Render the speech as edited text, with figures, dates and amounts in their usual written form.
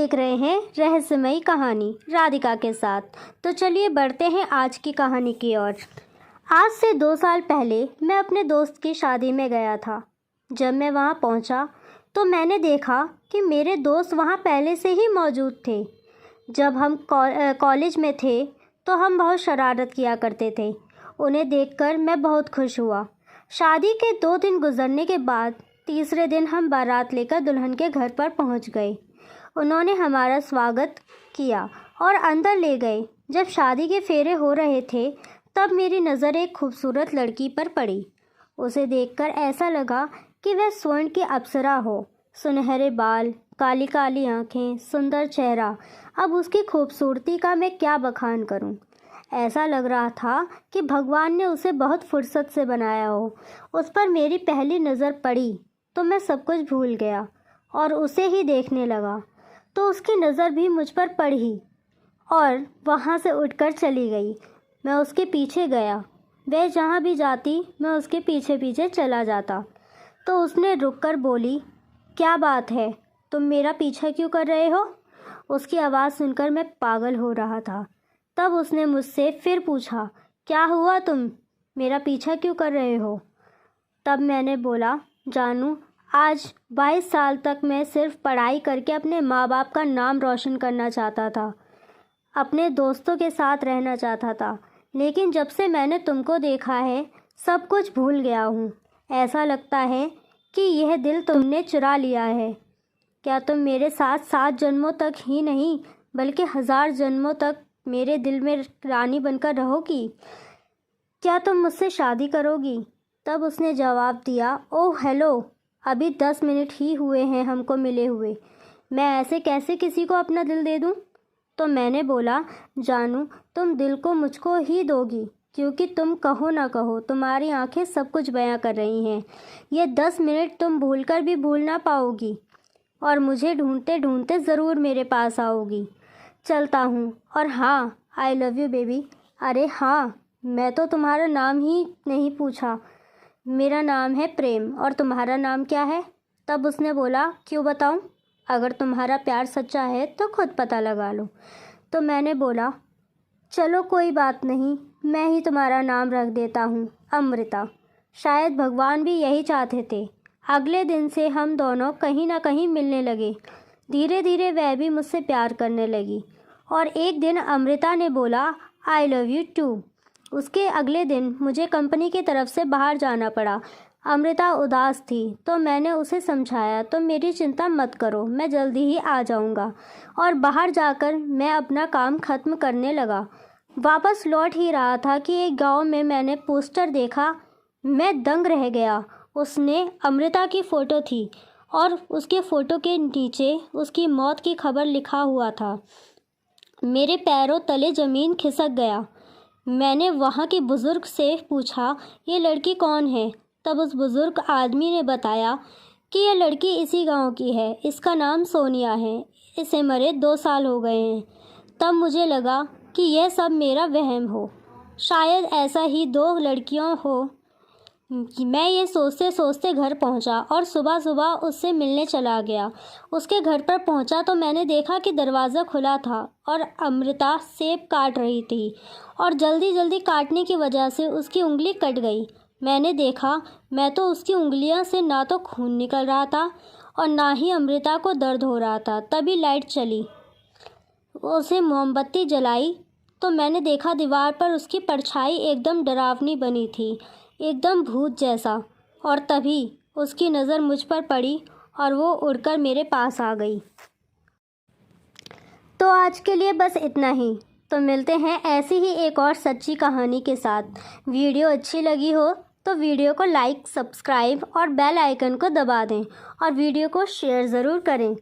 देख रहे हैं रहस्यमयी कहानी राधिका के साथ। तो चलिए बढ़ते हैं आज की कहानी की ओर। आज से 2 साल पहले मैं अपने दोस्त की शादी में गया था। जब मैं वहां पहुंचा तो मैंने देखा कि मेरे दोस्त वहां पहले से ही मौजूद थे। जब हम कॉलेज में थे तो हम बहुत शरारत किया करते थे। उन्हें देखकर मैं बहुत खुश हुआ। शादी के 2 दिन गुजरने के बाद तीसरे दिन हम बारात लेकर दुल्हन के घर पर पहुंच गए। उन्होंने हमारा स्वागत किया और अंदर ले गए। जब शादी के फेरे हो रहे थे तब मेरी नज़र एक खूबसूरत लड़की पर पड़ी। उसे देखकर ऐसा लगा कि वह स्वर्ण की अप्सरा हो। सुनहरे बाल, काली काली आँखें, सुंदर चेहरा। अब उसकी खूबसूरती का मैं क्या बखान करूं। ऐसा लग रहा था कि भगवान ने उसे बहुत फुर्सत से बनाया हो। उस पर मेरी पहली नज़र पड़ी तो मैं सब कुछ भूल गया और उसे ही देखने लगा। तो उसकी नज़र भी मुझ पर पड़ी और वहाँ से उठकर चली गई। मैं उसके पीछे गया। वह जहाँ भी जाती मैं उसके पीछे पीछे चला जाता। तो उसने रुककर बोली, क्या बात है, तुम मेरा पीछा क्यों कर रहे हो? उसकी आवाज़ सुनकर मैं पागल हो रहा था। तब उसने मुझसे फिर पूछा, क्या हुआ, तुम मेरा पीछा क्यों कर रहे हो? तब मैंने बोला, जानू, आज 22 साल तक मैं सिर्फ पढ़ाई करके अपने माँ बाप का नाम रोशन करना चाहता था, अपने दोस्तों के साथ रहना चाहता था। लेकिन जब से मैंने तुमको देखा है सब कुछ भूल गया हूँ। ऐसा लगता है कि यह दिल तुमने चुरा लिया है। क्या तुम मेरे साथ 7 जन्मों तक ही नहीं बल्कि 1000 जन्मों तक मेरे दिल में रानी बनकर रहोगी? क्या तुम मुझसे शादी करोगी? तब उसने जवाब दिया, ओह हेलो, अभी 10 मिनट ही हुए हैं हमको मिले हुए। मैं ऐसे कैसे किसी को अपना दिल दे दूं? तो मैंने बोला, जानू, तुम दिल को मुझको ही दोगी, क्योंकि तुम कहो ना कहो तुम्हारी आंखें सब कुछ बयां कर रही हैं। ये 10 मिनट तुम भूलकर भी भूल ना पाओगी और मुझे ढूंढते ढूंढते ज़रूर मेरे पास आओगी। चलता हूँ। और हाँ, आई लव यू बेबी। अरे हाँ, मैं तो तुम्हारा नाम ही नहीं पूछा। मेरा नाम है प्रेम और तुम्हारा नाम क्या है? तब उसने बोला, क्यों बताऊं? अगर तुम्हारा प्यार सच्चा है तो खुद पता लगा लो। तो मैंने बोला, चलो कोई बात नहीं, मैं ही तुम्हारा नाम रख देता हूँ, अमृता। शायद भगवान भी यही चाहते थे। अगले दिन से हम दोनों कहीं ना कहीं मिलने लगे। धीरे धीरे वह भी मुझसे प्यार करने लगी और एक दिन अमृता ने बोला, आई लव यू टू। उसके अगले दिन मुझे कंपनी की तरफ से बाहर जाना पड़ा। अमृता उदास थी तो मैंने उसे समझाया, तो मेरी चिंता मत करो, मैं जल्दी ही आ जाऊंगा। और बाहर जाकर मैं अपना काम ख़त्म करने लगा। वापस लौट ही रहा था कि एक गांव में मैंने पोस्टर देखा। मैं दंग रह गया। उसने अमृता की फ़ोटो थी और उसके फ़ोटो के नीचे उसकी मौत की खबर लिखा हुआ था। मेरे पैरों तले ज़मीन खिसक गया। मैंने वहाँ के बुज़ुर्ग से पूछा, ये लड़की कौन है? तब उस बुज़ुर्ग आदमी ने बताया कि यह लड़की इसी गांव की है, इसका नाम सोनिया है, इसे मरे 2 साल हो गए हैं। तब मुझे लगा कि यह सब मेरा वहम हो, शायद ऐसा ही 2 लड़कियों हो। मैं ये सोचते सोचते घर पहुंचा और सुबह सुबह उससे मिलने चला गया। उसके घर पर पहुंचा तो मैंने देखा कि दरवाज़ा खुला था और अमृता सेब काट रही थी और जल्दी जल्दी काटने की वजह से उसकी उंगली कट गई। मैंने देखा, मैं तो उसकी उंगलियों से ना तो खून निकल रहा था और ना ही अमृता को दर्द हो रहा था। तभी लाइट चली, उसे मोमबत्ती जलाई तो मैंने देखा दीवार पर उसकी परछाई एकदम डरावनी बनी थी, एकदम भूत जैसा। और तभी उसकी नज़र मुझ पर पड़ी और वो उड़कर मेरे पास आ गई। तो आज के लिए बस इतना ही। तो मिलते हैं ऐसी ही एक और सच्ची कहानी के साथ। वीडियो अच्छी लगी हो तो वीडियो को लाइक, सब्सक्राइब और बेल आइकन को दबा दें और वीडियो को शेयर ज़रूर करें।